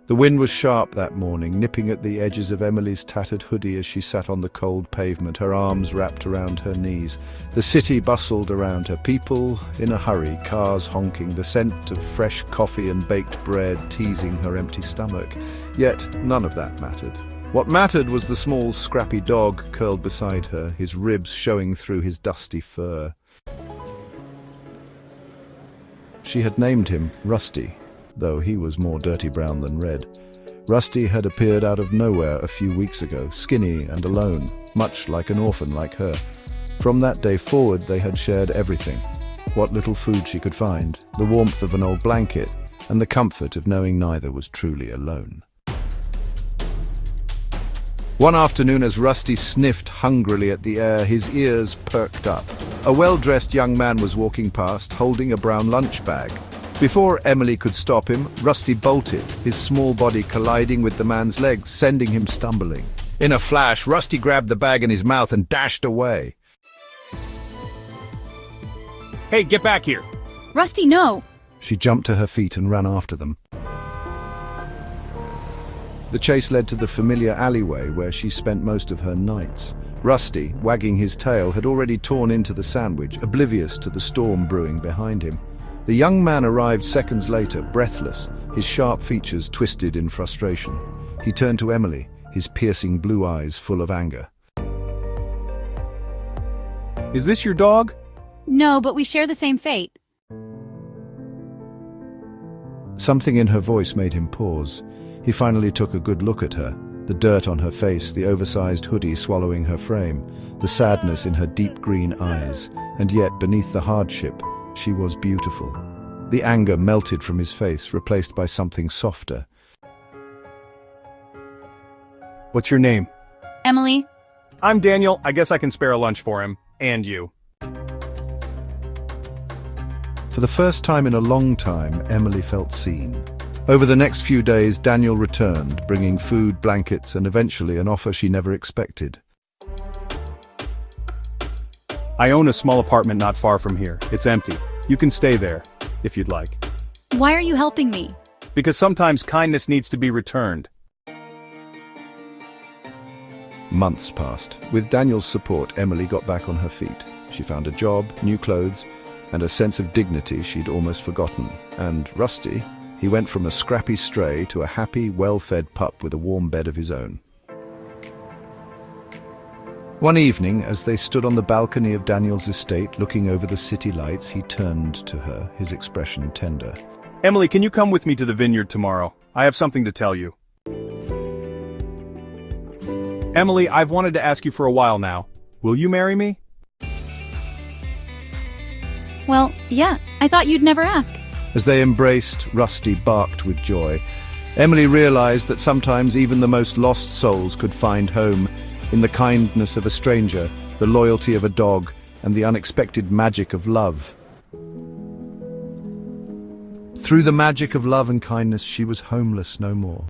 The wind was sharp that morning, nipping at the edges of Emily's tattered hoodie as she sat on the cold pavement, her arms wrapped around her knees. The city bustled around her, people in a hurry, cars honking, the scent of fresh coffee and baked bread teasing her empty stomach. Yet none of that mattered. What mattered was the small, scrappy dog curled beside her, his ribs showing through his dusty fur. She had named him Rusty, though he was more dirty brown than red. Rusty had appeared out of nowhere a few weeks ago, skinny and alone, much like an orphan like her. From that day forward they had shared everything. What little food she could find, the warmth of an old blanket, and the comfort of knowing neither was truly alone. One afternoon, as Rusty sniffed hungrily at the air, his ears perked up. A well-dressed young man was walking past, holding a brown lunch bag. Before Emily could stop him, Rusty bolted, his small body colliding with the man's legs, sending him stumbling. In a flash, Rusty grabbed the bag in his mouth and dashed away. Hey, get back here! Rusty, no! She jumped to her feet and ran after them. The chase led to the familiar alleyway where she spent most of her nights. Rusty, wagging his tail, had already torn into the sandwich, oblivious to the storm brewing behind him. The young man arrived seconds later, breathless, his sharp features twisted in frustration. He turned to Emily, his piercing blue eyes full of anger. Is this your dog? No, but we share the same fate. Something in her voice made him pause. He finally took a good look at her, the dirt on her face, the oversized hoodie swallowing her frame, the sadness in her deep green eyes, and yet beneath the hardship, she was beautiful. The anger melted from his face, replaced by something softer. What's your name? Emily? I'm Daniel. I guess I can spare a lunch for him. And you. For the first time in a long time, Emily felt seen. Over the next few days, Daniel returned, bringing food, blankets, and eventually an offer she never expected. I own a small apartment not far from here. It's empty. You can stay there, if you'd like. Why are you helping me? Because sometimes kindness needs to be returned. Months passed. With Daniel's support, Emily got back on her feet. She found a job, new clothes, and a sense of dignity she'd almost forgotten. And Rusty, he went from a scrappy stray to a happy, well-fed pup with a warm bed of his own. One evening, as they stood on the balcony of Daniel's estate looking over the city lights, he turned to her, his expression tender. Emily, can you come with me to the vineyard tomorrow? I have something to tell you. Emily, I've wanted to ask you for a while now. Will you marry me? Well, yeah, I thought you'd never ask. As they embraced, Rusty barked with joy. Emily realized that sometimes even the most lost souls could find home in the kindness of a stranger, the loyalty of a dog, and the unexpected magic of love. Through the magic of love and kindness, she was homeless no more.